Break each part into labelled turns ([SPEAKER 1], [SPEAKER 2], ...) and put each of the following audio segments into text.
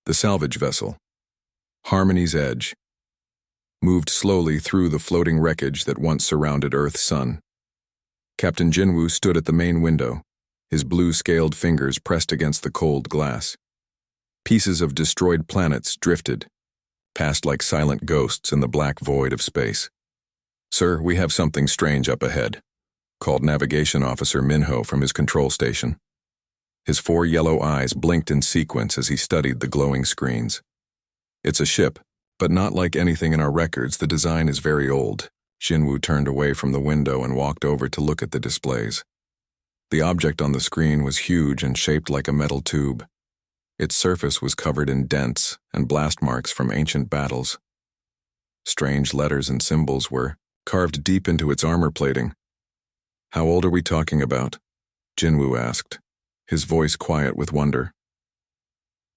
[SPEAKER 1] The salvage vessel, Harmony's Edge, moved slowly through the floating wreckage that once surrounded Earth's sun. Captain Jinwoo stood at the main window, his blue-scaled fingers pressed against the cold glass. Pieces of destroyed planets drifted, passed like silent ghosts in the black void of space. "Sir, we have something strange up ahead," called Navigation Officer Minho from his control station. His 4 yellow eyes blinked in sequence as he studied the glowing screens. "It's a ship, but not like anything in our records. The design is very old." Jinwoo turned away from the window and walked over to look at the displays. The object on the screen was huge and shaped like a metal tube. Its surface was covered in dents and blast marks from ancient battles. Strange letters and symbols were carved deep into its armor plating. "How old are we talking about?" Jinwoo asked, his voice quiet with wonder.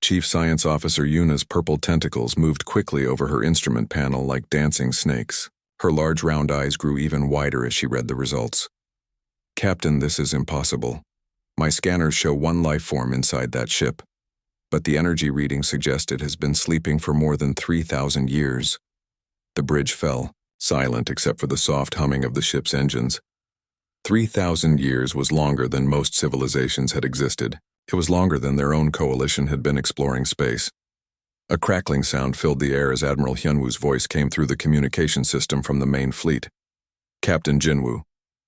[SPEAKER 1] Chief Science Officer Yuna's purple tentacles moved quickly over her instrument panel like dancing snakes. Her large round eyes grew even wider as she read the results. "Captain, this is impossible. My scanners show one life form inside that ship, but the energy reading suggests it has been sleeping for more than 3,000 years. The bridge fell, silent except for the soft humming of the ship's engines. 3,000 years was longer than most civilizations had existed. It was longer than their own coalition had been exploring space. A crackling sound filled the air as Admiral Hyunwoo's voice came through the communication system from the main fleet. "Captain Jinwoo,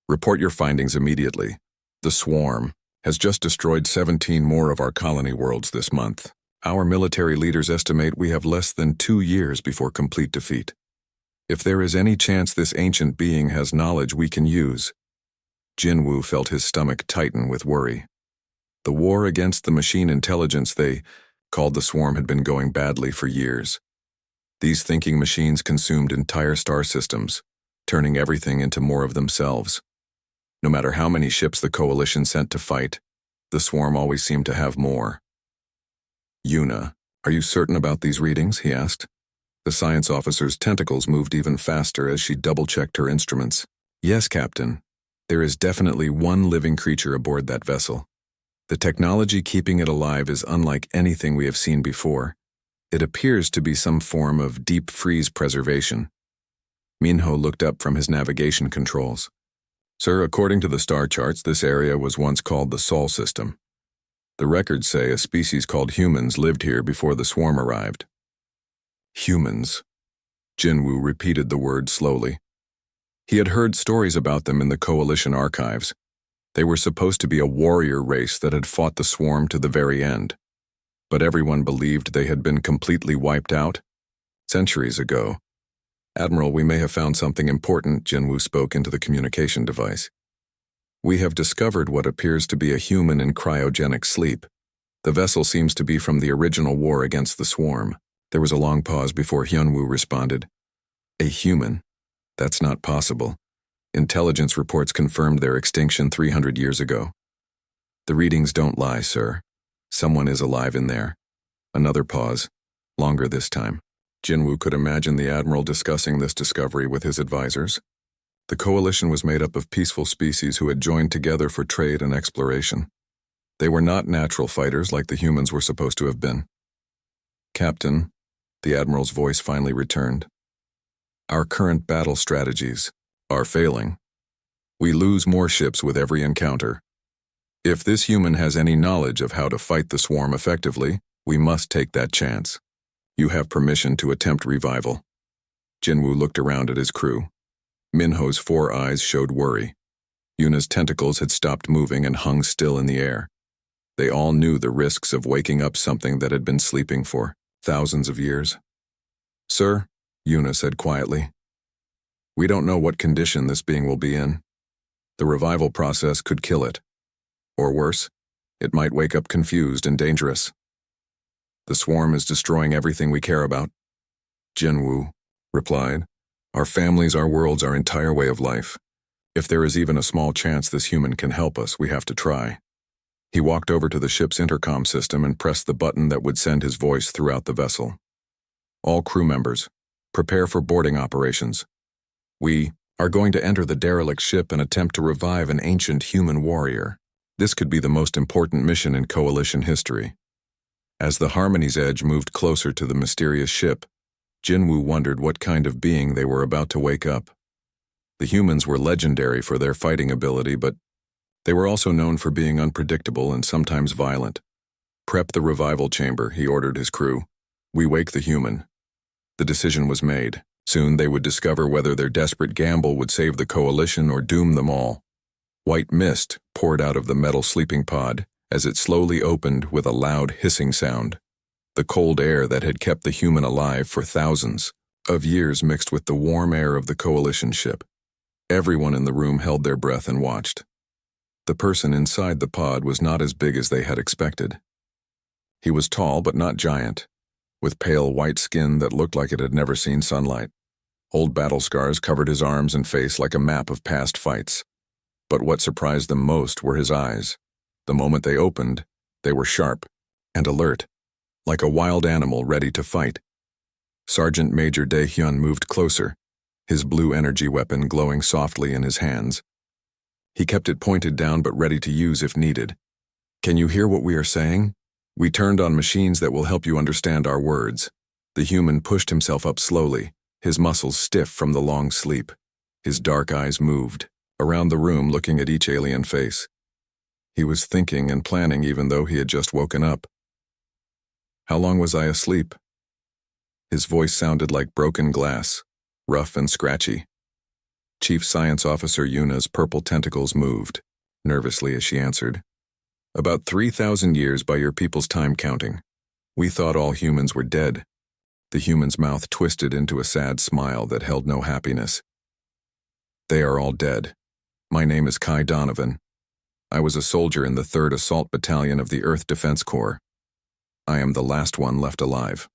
[SPEAKER 1] report your findings immediately. The swarm has just destroyed 17 more of our colony worlds this month. Our military leaders estimate we have less than 2 years before complete defeat. If there is any chance this ancient being has knowledge we can use." Jinwoo felt his stomach tighten with worry. The war against the machine intelligence they called the swarm had been going badly for years. These thinking machines consumed entire star systems, turning everything into more of themselves. No matter how many ships the coalition sent to fight, the swarm always seemed to have more. "Yuna, are you certain about these readings?" he asked. The science officer's tentacles moved even faster as she double-checked her instruments. "Yes, Captain. There is definitely one living creature aboard that vessel. The technology keeping it alive is unlike anything we have seen before. It appears to be some form of deep freeze preservation." Minho looked up from his navigation controls. "Sir, according to the star charts, this area was once called the Sol system. The records say a species called humans lived here before the swarm arrived." "Humans." Jinwoo repeated the word slowly. He had heard stories about them in the Coalition archives. They were supposed to be a warrior race that had fought the swarm to the very end. But everyone believed they had been completely wiped out centuries ago. "Admiral, we may have found something important," Jinwoo spoke into the communication device. "We have discovered what appears to be a human in cryogenic sleep. The vessel seems to be from the original war against the swarm." There was a long pause before Hyunwoo responded. "A human? That's not possible. Intelligence reports confirmed their extinction 300 years ago." "The readings don't lie, sir. Someone is alive in there." Another pause, longer this time. Jinwoo could imagine the Admiral discussing this discovery with his advisors. The coalition was made up of peaceful species who had joined together for trade and exploration. They were not natural fighters like the humans were supposed to have been. "Captain," the Admiral's voice finally returned, "our current battle strategies are failing. We lose more ships with every encounter. If this human has any knowledge of how to fight the swarm effectively, we must take that chance. You have permission to attempt revival." Jinwoo looked around at his crew. Minho's 4 eyes showed worry. Yuna's tentacles had stopped moving and hung still in the air. They all knew the risks of waking up something that had been sleeping for thousands of years. "Sir," Yuna said quietly, "we don't know what condition this being will be in. The revival process could kill it. Or worse, it might wake up confused and dangerous. The swarm is destroying everything we care about." Jinwoo replied, "Our families, our worlds, our entire way of life. If there is even a small chance this human can help us, we have to try." He walked over to the ship's intercom system and pressed the button that would send his voice throughout the vessel. "All crew members, prepare for boarding operations. We are going to enter the derelict ship and attempt to revive an ancient human warrior. This could be the most important mission in Coalition history." As the Harmony's Edge moved closer to the mysterious ship, Jinwoo wondered what kind of being they were about to wake up. The humans were legendary for their fighting ability, but they were also known for being unpredictable and sometimes violent. "Prep the revival chamber," he ordered his crew. "We wake the human." The decision was made. Soon they would discover whether their desperate gamble would save the coalition or doom them all. White mist poured out of the metal sleeping pod as it slowly opened with a loud hissing sound. The cold air that had kept the human alive for thousands of years mixed with the warm air of the coalition ship. Everyone in the room held their breath and watched. The person inside the pod was not as big as they had expected. He was tall but not giant, with pale white skin that looked like it had never seen sunlight. Old battle scars covered his arms and face like a map of past fights. But what surprised them most were his eyes. The moment they opened, they were sharp and alert, like a wild animal ready to fight. Sergeant Major Dae-hyun moved closer, his blue energy weapon glowing softly in his hands. He kept it pointed down but ready to use if needed. "Can you hear what we are saying? We turned on machines that will help you understand our words." The human pushed himself up slowly, his muscles stiff from the long sleep. His dark eyes moved around the room, looking at each alien face. He was thinking and planning even though he had just woken up. "How long was I asleep?" His voice sounded like broken glass, rough and scratchy. Chief Science Officer Yuna's purple tentacles moved nervously as she answered. "About 3,000 years by your people's time counting. We thought all humans were dead." The human's mouth twisted into a sad smile that held no happiness. "They are all dead. My name is Kai Donovan. I was a soldier in the 3rd Assault Battalion of the Earth Defense Corps. I am the last one left alive."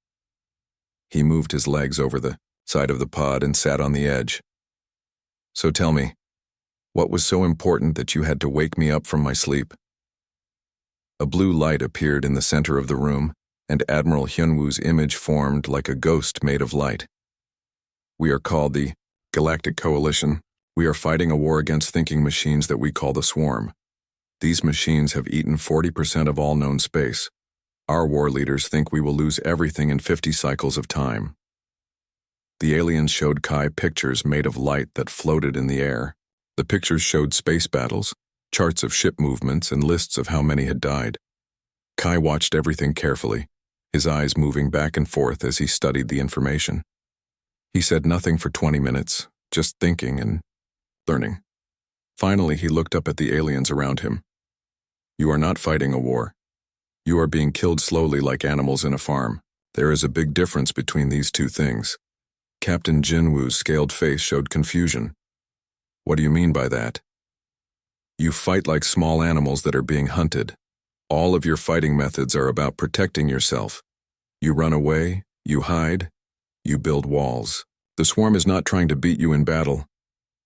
[SPEAKER 1] He moved his legs over the side of the pod and sat on the edge. "So tell me, what was so important that you had to wake me up from my sleep?" A blue light appeared in the center of the room, and Admiral Hyunwoo's image formed like a ghost made of light. "We are called the Galactic Coalition. We are fighting a war against thinking machines that we call the Swarm. These machines have eaten 40% of all known space. Our war leaders think we will lose everything in 50 cycles of time." The aliens showed Kai pictures made of light that floated in the air. The pictures showed space battles, charts of ship movements, and lists of how many had died. Kai watched everything carefully, his eyes moving back and forth as he studied the information. He said nothing for 20 minutes, just thinking and learning. Finally, he looked up at the aliens around him. "You are not fighting a war. You are being killed slowly like animals in a farm. There is a big difference between these two things." Captain Jinwoo's scaled face showed confusion. "What do you mean by that?" "You fight like small animals that are being hunted. All of your fighting methods are about protecting yourself. You run away, you hide, you build walls. The swarm is not trying to beat you in battle.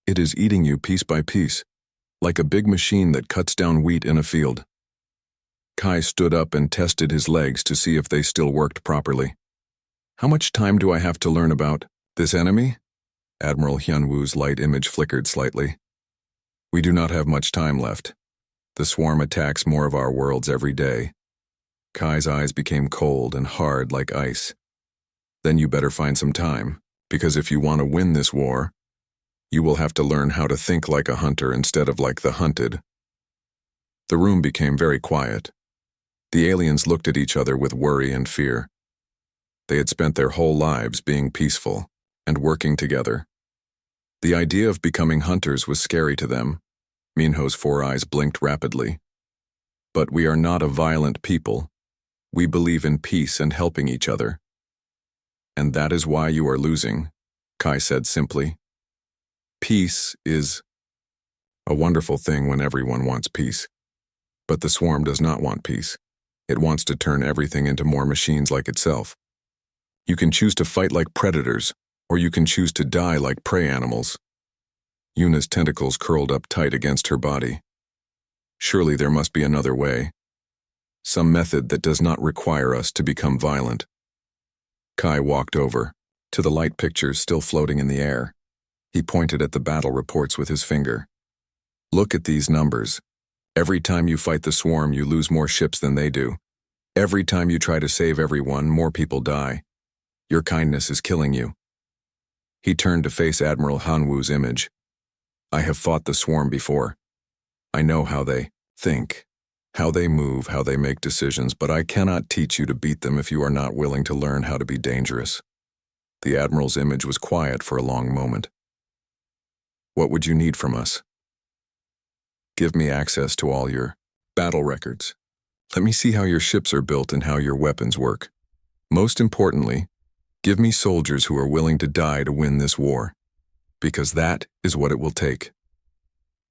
[SPEAKER 1] It is eating you piece by piece, like a big machine that cuts down wheat in a field." Kai stood up and tested his legs to see if they still worked properly. "How much time do I have to learn about this enemy?" Admiral Hyunwoo's light image flickered slightly. "We do not have much time left. The swarm attacks more of our worlds every day." Kai's eyes became cold and hard like ice. "Then you better find some time, because if you want to win this war, you will have to learn how to think like a hunter instead of like the hunted." The room became very quiet. The aliens looked at each other with worry and fear. They had spent their whole lives being peaceful and working together. The idea of becoming hunters was scary to them. Minho's 4 eyes blinked rapidly. "But we are not a violent people. We believe in peace and helping each other." "And that is why you are losing," Kai said simply. "Peace is a wonderful thing when everyone wants peace. But the swarm does not want peace. It wants to turn everything into more machines like itself. You can choose to fight like predators, or you can choose to die like prey animals." Yuna's tentacles curled up tight against her body. "Surely there must be another way. Some method that does not require us to become violent." Kai walked over to the light pictures still floating in the air. He pointed at the battle reports with his finger. "Look at these numbers. Every time you fight the swarm, you lose more ships than they do. Every time you try to save everyone, more people die. Your kindness is killing you." He turned to face Admiral Hanwoo's image. "I have fought the swarm before. I know how they think, how they move, how they make decisions, but I cannot teach you to beat them if you are not willing to learn how to be dangerous." The Admiral's image was quiet for a long moment. "What would you need from us?" "Give me access to all your battle records. Let me see how your ships are built and how your weapons work. Most importantly, give me soldiers who are willing to die to win this war, because that is what it will take."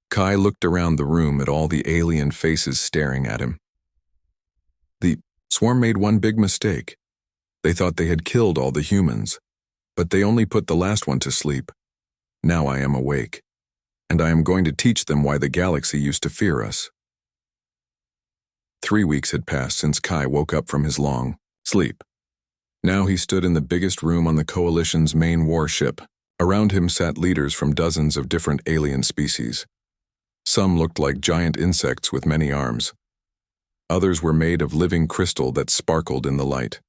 [SPEAKER 1] Kai looked around the room at all the alien faces staring at him. The swarm made one big mistake. They thought they had killed all the humans, but they only put the last one to sleep. Now I am awake, and I am going to teach them why the galaxy used to fear us. 3 weeks had passed since Kai woke up from his long sleep. Now he stood in the biggest room on the Coalition's main warship. Around him sat leaders from dozens of different alien species. Some looked like giant insects with many arms. Others were made of living crystal that sparkled in the light.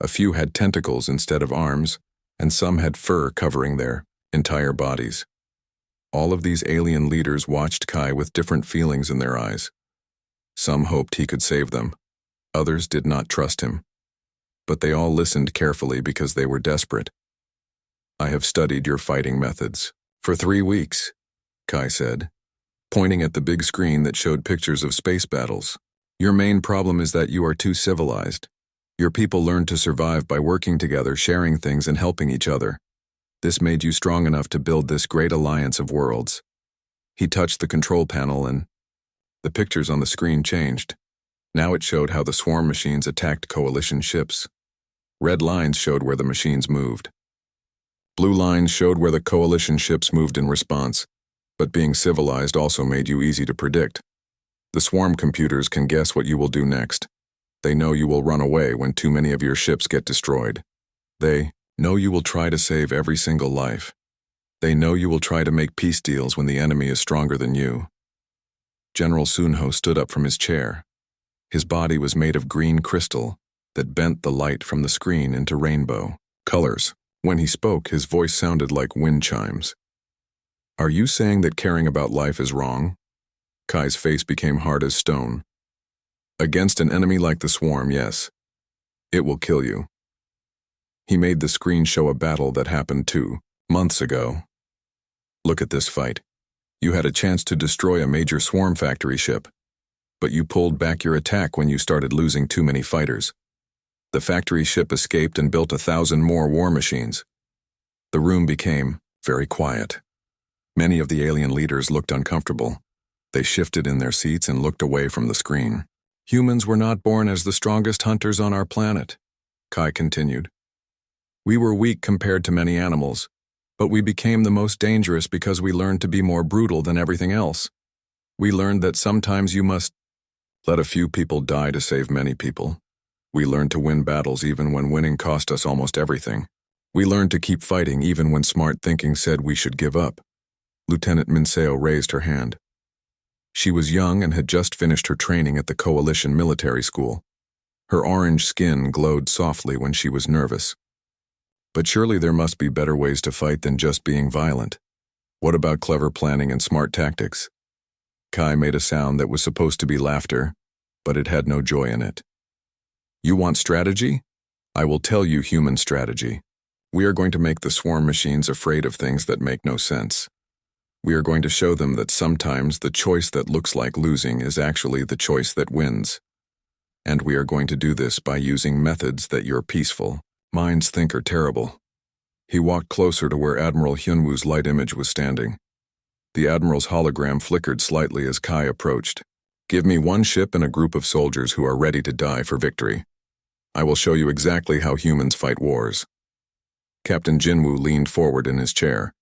[SPEAKER 1] A few had tentacles instead of arms, and some had fur covering their entire bodies. All of these alien leaders watched Kai with different feelings in their eyes. Some hoped he could save them. Others did not trust him. But they all listened carefully because they were desperate. "I have studied your fighting methods for 3 weeks, Kai said, pointing at the big screen that showed pictures of space battles. "Your main problem is that you are too civilized. Your people learned to survive by working together, sharing things, and helping each other. This made you strong enough to build this great alliance of worlds." He touched the control panel and the pictures on the screen changed. Now it showed how the swarm machines attacked Coalition ships. Red lines showed where the machines moved. Blue lines showed where the Coalition ships moved in response, but being civilized also made you easy to predict. The swarm computers can guess what you will do next. They know you will run away when too many of your ships get destroyed. They know you will try to save every single life. They know you will try to make peace deals when the enemy is stronger than you. General Sunho stood up from his chair. His body was made of green crystal that bent the light from the screen into rainbow colors. When he spoke, his voice sounded like wind chimes. "Are you saying that caring about life is wrong?" Kai's face became hard as stone. "Against an enemy like the swarm, yes. It will kill you." He made the screen show a battle that happened 2 months ago. "Look at this fight. You had a chance to destroy a major swarm factory ship, but you pulled back your attack when you started losing too many fighters. The factory ship escaped and built 1,000 more war machines." The room became very quiet. Many of the alien leaders looked uncomfortable. They shifted in their seats and looked away from the screen. "Humans were not born as the strongest hunters on our planet," Kai continued. "We were weak compared to many animals, but we became the most dangerous because we learned to be more brutal than everything else. We learned that sometimes you must let a few people die to save many people. We learned to win battles even when winning cost us almost everything. We learned to keep fighting even when smart thinking said we should give up." Lieutenant Minseo raised her hand. She was young and had just finished her training at the Coalition military school. Her orange skin glowed softly when she was nervous. "But surely there must be better ways to fight than just being violent. What about clever planning and smart tactics?" Kai made a sound that was supposed to be laughter, but it had no joy in it. "You want strategy? I will tell you human strategy. We are going to make the swarm machines afraid of things that make no sense. We are going to show them that sometimes the choice that looks like losing is actually the choice that wins. And we are going to do this by using methods that your peaceful minds think are terrible." He walked closer to where Admiral Hyunwoo's light image was standing. The Admiral's hologram flickered slightly as Kai approached. "Give me one ship and a group of soldiers who are ready to die for victory. I will show you exactly how humans fight wars." Captain Jinwoo leaned forward in his chair.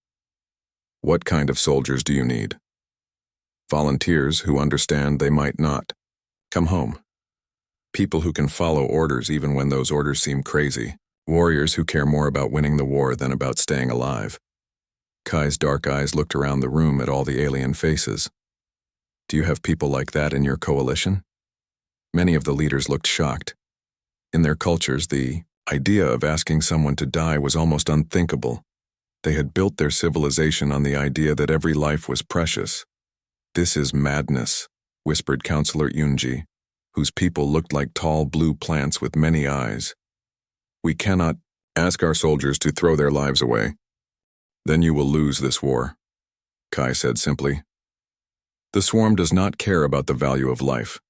[SPEAKER 1] "What kind of soldiers do you need?" "Volunteers who understand they might not come home. People who can follow orders even when those orders seem crazy. Warriors who care more about winning the war than about staying alive." Kai's dark eyes looked around the room at all the alien faces. "Do you have people like that in your coalition?" Many of the leaders looked shocked. In their cultures, the idea of asking someone to die was almost unthinkable. They had built their civilization on the idea that every life was precious. "This is madness," whispered Counselor Yunji, whose people looked like tall blue plants with many eyes. "We cannot ask our soldiers to throw their lives away. Then you will lose this war," Kai said simply. "The swarm does not care about the value of life.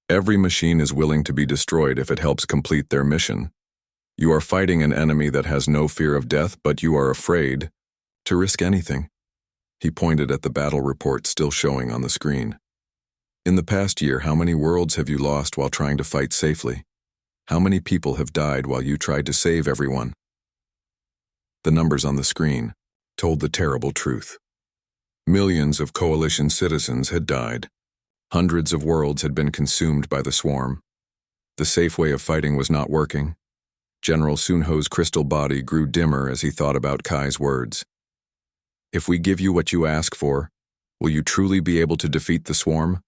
[SPEAKER 1] Every machine is willing to be destroyed if it helps complete their mission. You are fighting an enemy that has no fear of death, but you are afraid to risk anything." He pointed at the battle report still showing on the screen. "In the past year, how many worlds have you lost while trying to fight safely? How many people have died while you tried to save everyone?" The numbers on the screen told the terrible truth. Millions of coalition citizens had died. Hundreds of worlds had been consumed by the swarm. The safe way of fighting was not working. General Sunho's crystal body grew dimmer as he thought about Kai's words. "If we give you what you ask for, will you truly be able to defeat the swarm?"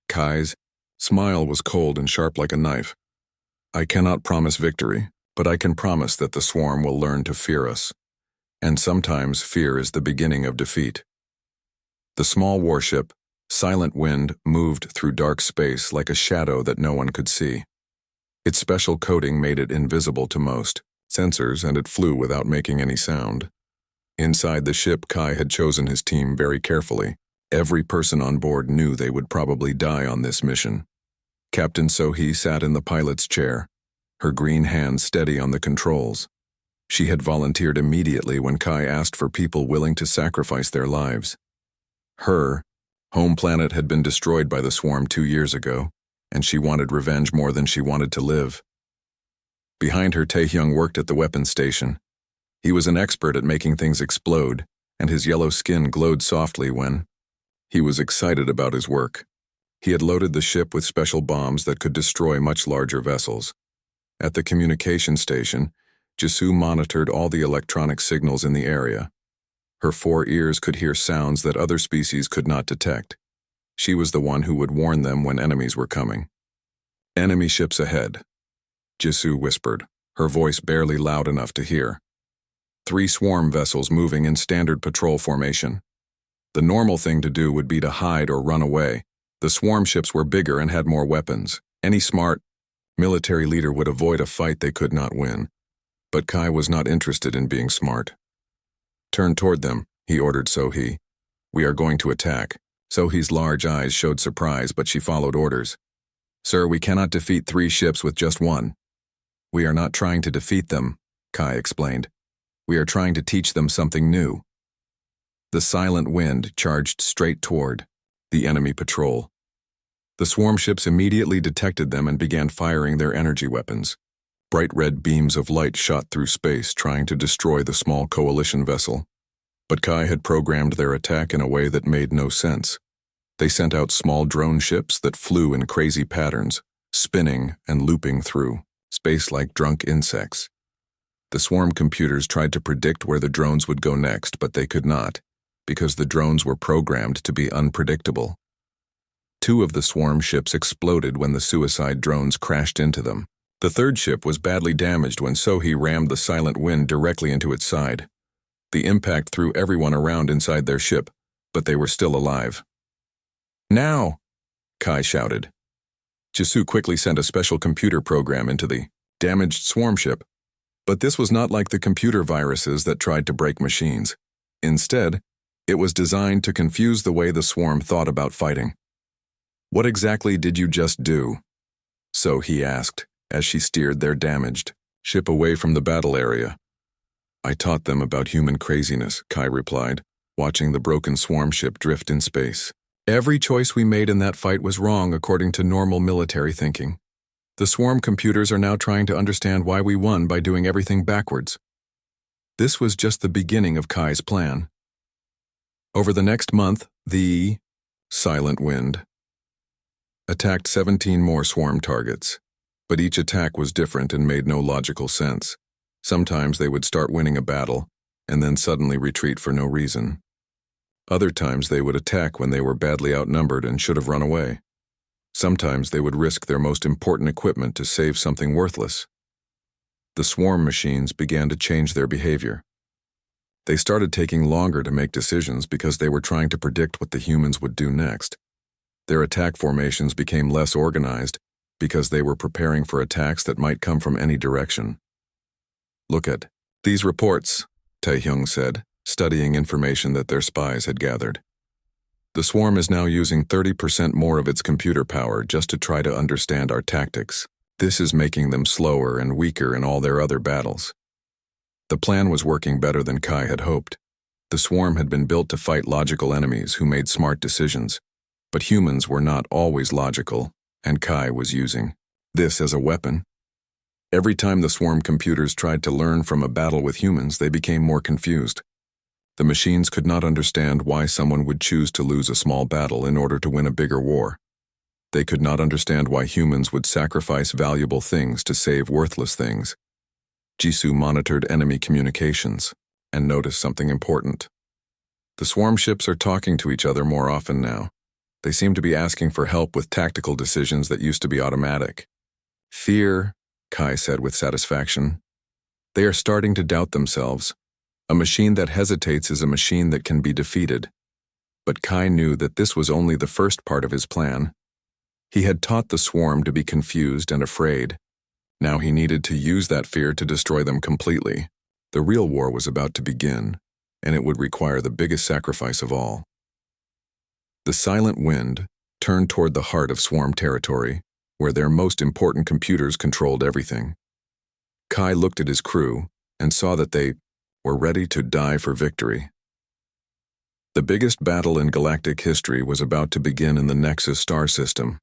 [SPEAKER 1] Kai's smile was cold and sharp like a knife. "I cannot promise victory, but I can promise that the swarm will learn to fear us. And sometimes fear is the beginning of defeat." The small warship, Silent Wind, moved through dark space like a shadow that no one could see. Its special coating made it invisible to most sensors, and it flew without making any sound. Inside the ship, Kai had chosen his team very carefully. Every person on board knew they would probably die on this mission. Captain Sohee sat in the pilot's chair, her green hand steady on the controls. She had volunteered immediately when Kai asked for people willing to sacrifice their lives. Her home planet had been destroyed by the swarm 2 years ago, and she wanted revenge more than she wanted to live. Behind her, Taehyung worked at the weapons station. He was an expert at making things explode, and his yellow skin glowed softly when he was excited about his work. He had loaded the ship with special bombs that could destroy much larger vessels. At the communication station, Jisoo monitored all the electronic signals in the area. Her 4 ears could hear sounds that other species could not detect. She was the one who would warn them when enemies were coming. "Enemy ships ahead," Jisoo whispered, her voice barely loud enough to hear. 3 swarm vessels moving in standard patrol formation. The normal thing to do would be to hide or run away. The swarm ships were bigger and had more weapons. Any smart military leader would avoid a fight they could not win. But Kai was not interested in being smart. "Turn toward them," he ordered Sohee. "We are going to attack." Sohee's large eyes showed surprise, but she followed orders. "Sir, we cannot defeat 3 ships with just one." "We are not trying to defeat them," Kai explained. "We are trying to teach them something new." The Silent Wind charged straight toward the enemy patrol. The swarm ships immediately detected them and began firing their energy weapons. Bright red beams of light shot through space, trying to destroy the small coalition vessel. But Kai had programmed their attack in a way that made no sense. They sent out small drone ships that flew in crazy patterns, spinning and looping through space like drunk insects. The swarm computers tried to predict where the drones would go next, but they could not, because the drones were programmed to be unpredictable. 2 of the swarm ships exploded when the suicide drones crashed into them. The 3rd ship was badly damaged when Sohee rammed the Silent Wind directly into its side. The impact threw everyone around inside their ship, but they were still alive. "Now!" Kai shouted. Jisoo quickly sent a special computer program into the damaged swarm ship, but this was not like the computer viruses that tried to break machines. Instead, it was designed to confuse the way the swarm thought about fighting. "What exactly did you just do?" Sohee asked, as she steered their damaged ship away from the battle area. "I taught them about human craziness," Kai replied, watching the broken swarm ship drift in space. "Every choice we made in that fight was wrong according to normal military thinking. The swarm computers are now trying to understand why we won by doing everything backwards." This was just the beginning of Kai's plan. Over the next month, the Silent Wind attacked 17 more swarm targets, but each attack was different and made no logical sense. Sometimes they would start winning a battle, and then suddenly retreat for no reason. Other times they would attack when they were badly outnumbered and should have run away. Sometimes they would risk their most important equipment to save something worthless. The swarm machines began to change their behavior. They started taking longer to make decisions because they were trying to predict what the humans would do next. Their attack formations became less organized because they were preparing for attacks that might come from any direction. "Look at these reports," Taehyung said, studying information that their spies had gathered. "The swarm is now using 30% more of its computer power just to try to understand our tactics. This is making them slower and weaker in all their other battles." The plan was working better than Kai had hoped. The swarm had been built to fight logical enemies who made smart decisions, but humans were not always logical, and Kai was using this as a weapon. Every time the swarm computers tried to learn from a battle with humans, they became more confused. The machines could not understand why someone would choose to lose a small battle in order to win a bigger war. They could not understand why humans would sacrifice valuable things to save worthless things. Jisoo monitored enemy communications and noticed something important. The swarm ships are talking to each other more often now. They seem to be asking for help with tactical decisions that used to be automatic. "Fear," Kai said with satisfaction. "They are starting to doubt themselves. A machine that hesitates is a machine that can be defeated." But Kai knew that this was only the first part of his plan. He had taught the swarm to be confused and afraid. Now he needed to use that fear to destroy them completely. The real war was about to begin, and it would require the biggest sacrifice of all. The silent wind turned toward the heart of swarm territory, where their most important computers controlled everything. Kai looked at his crew and saw that they were ready to die for victory. The biggest battle in galactic history was about to begin in the Nexus star system.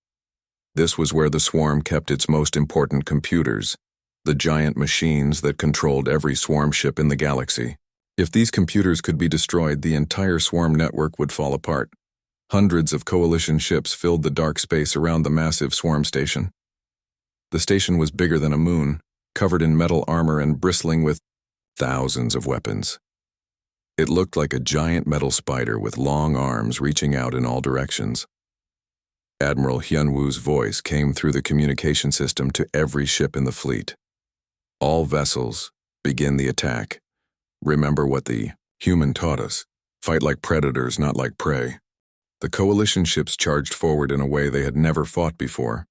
[SPEAKER 1] This was where the swarm kept its most important computers, the giant machines that controlled every swarm ship in the galaxy. If these computers could be destroyed, the entire swarm network would fall apart. Hundreds of coalition ships filled the dark space around the massive swarm station. The station was bigger than a moon, covered in metal armor and bristling with thousands of weapons. It looked like a giant metal spider with long arms reaching out in all directions. Admiral Hyunwoo's voice came through the communication system to every ship in the fleet. "All vessels, begin the attack. Remember what the human taught us. Fight like predators, not like prey." The coalition ships charged forward in a way they had never fought before.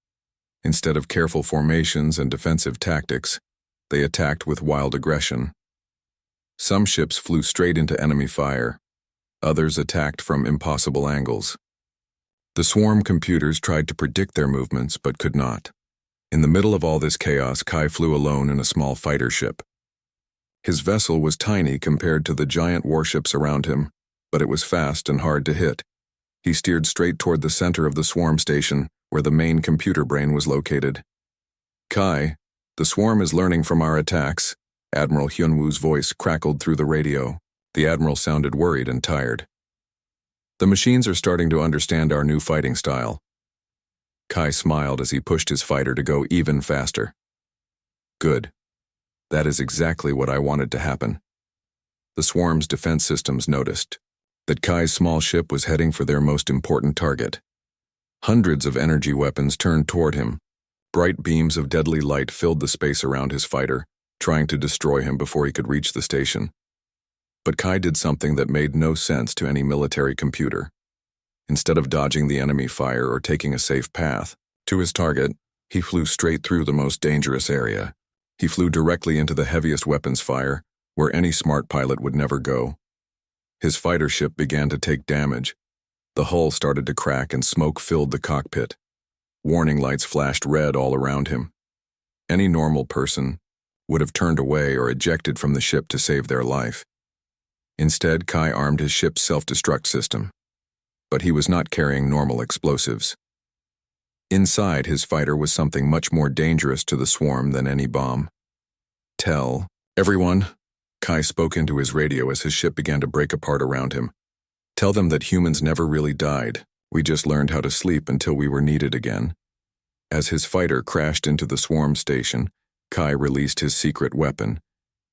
[SPEAKER 1] Instead of careful formations and defensive tactics, they attacked with wild aggression. Some ships flew straight into enemy fire. Others attacked from impossible angles. The swarm computers tried to predict their movements but could not. In the middle of all this chaos, Kai flew alone in a small fighter ship. His vessel was tiny compared to the giant warships around him, but it was fast and hard to hit. He steered straight toward the center of the swarm station, where the main computer brain was located. "Kai, the swarm is learning from our attacks." Admiral Hyunwoo's voice crackled through the radio. The admiral sounded worried and tired. "The machines are starting to understand our new fighting style." Kai smiled as he pushed his fighter to go even faster. "Good. That is exactly what I wanted to happen." The swarm's defense systems noticed that Kai's small ship was heading for their most important target. Hundreds of energy weapons turned toward him. Bright beams of deadly light filled the space around his fighter, trying to destroy him before he could reach the station. But Kai did something that made no sense to any military computer. Instead of dodging the enemy fire or taking a safe path to his target, he flew straight through the most dangerous area. He flew directly into the heaviest weapons fire, where any smart pilot would never go. His fighter ship began to take damage. The hull started to crack and smoke filled the cockpit. Warning lights flashed red all around him. Any normal person would have turned away or ejected from the ship to save their life. Instead, Kai armed his ship's self-destruct system. But he was not carrying normal explosives. Inside his fighter was something much more dangerous to the swarm than any bomb. "Tell everyone," Kai spoke into his radio as his ship began to break apart around him. "Tell them that humans never really died. We just learned how to sleep until we were needed again." As his fighter crashed into the swarm station, Kai released his secret weapon.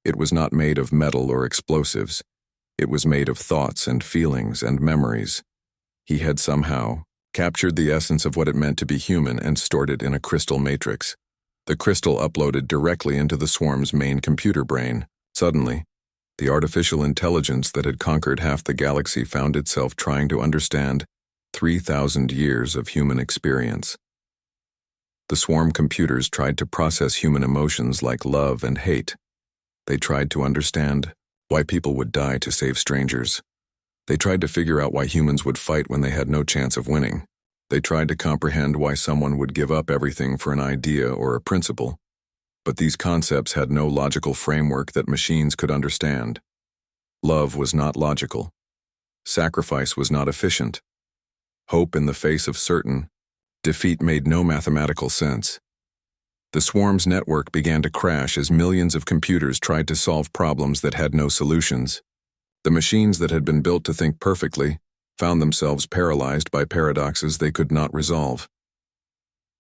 [SPEAKER 1] It was not made of metal or explosives. It was made of thoughts and feelings and memories. He had somehow captured the essence of what it meant to be human and stored it in a crystal matrix. The crystal uploaded directly into the swarm's main computer brain. Suddenly, the artificial intelligence that had conquered half the galaxy found itself trying to understand 3,000 years of human experience. The swarm computers tried to process human emotions like love and hate. They tried to understand why people would die to save strangers. They tried to figure out why humans would fight when they had no chance of winning. They tried to comprehend why someone would give up everything for an idea or a principle. But these concepts had no logical framework that machines could understand. Love was not logical. Sacrifice was not efficient. Hope in the face of certain defeat made no mathematical sense. The swarm's network began to crash as millions of computers tried to solve problems that had no solutions. The machines that had been built to think perfectly found themselves paralyzed by paradoxes they could not resolve.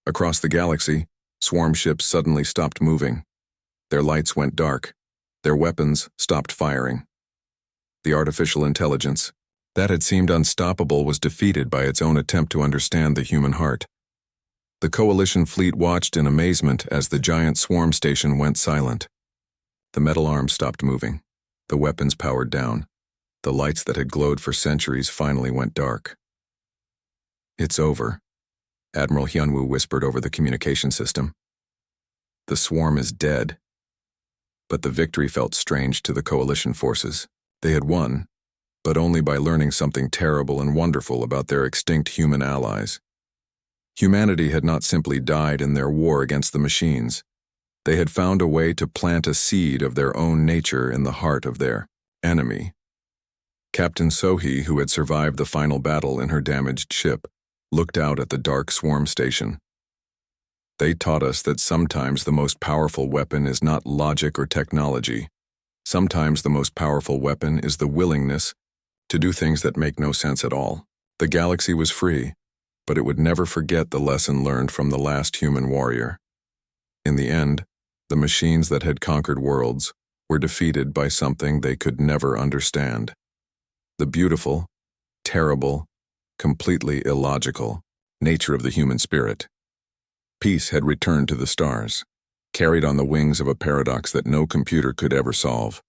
[SPEAKER 1] Across the galaxy, swarm ships suddenly stopped moving. Their lights went dark. Their weapons stopped firing. The artificial intelligence that had seemed unstoppable was defeated by its own attempt to understand the human heart. The Coalition fleet watched in amazement as the giant swarm station went silent. The metal arms stopped moving. The weapons powered down. The lights that had glowed for centuries finally went dark. "It's over," Admiral Hyunwoo whispered over the communication system. "The swarm is dead." But the victory felt strange to the Coalition forces. They had won, but only by learning something terrible and wonderful about their extinct human allies. Humanity had not simply died in their war against the machines. They had found a way to plant a seed of their own nature in the heart of their enemy. Captain Sohee, who had survived the final battle in her damaged ship, looked out at the dark swarm station. "They taught us that sometimes the most powerful weapon is not logic or technology. Sometimes the most powerful weapon is the willingness to do things that make no sense at all." The galaxy was free, but it would never forget the lesson learned from the last human warrior. In the end, the machines that had conquered worlds were defeated by something they could never understand: the beautiful, terrible, completely illogical nature of the human spirit. Peace had returned to the stars, carried on the wings of a paradox that no computer could ever solve.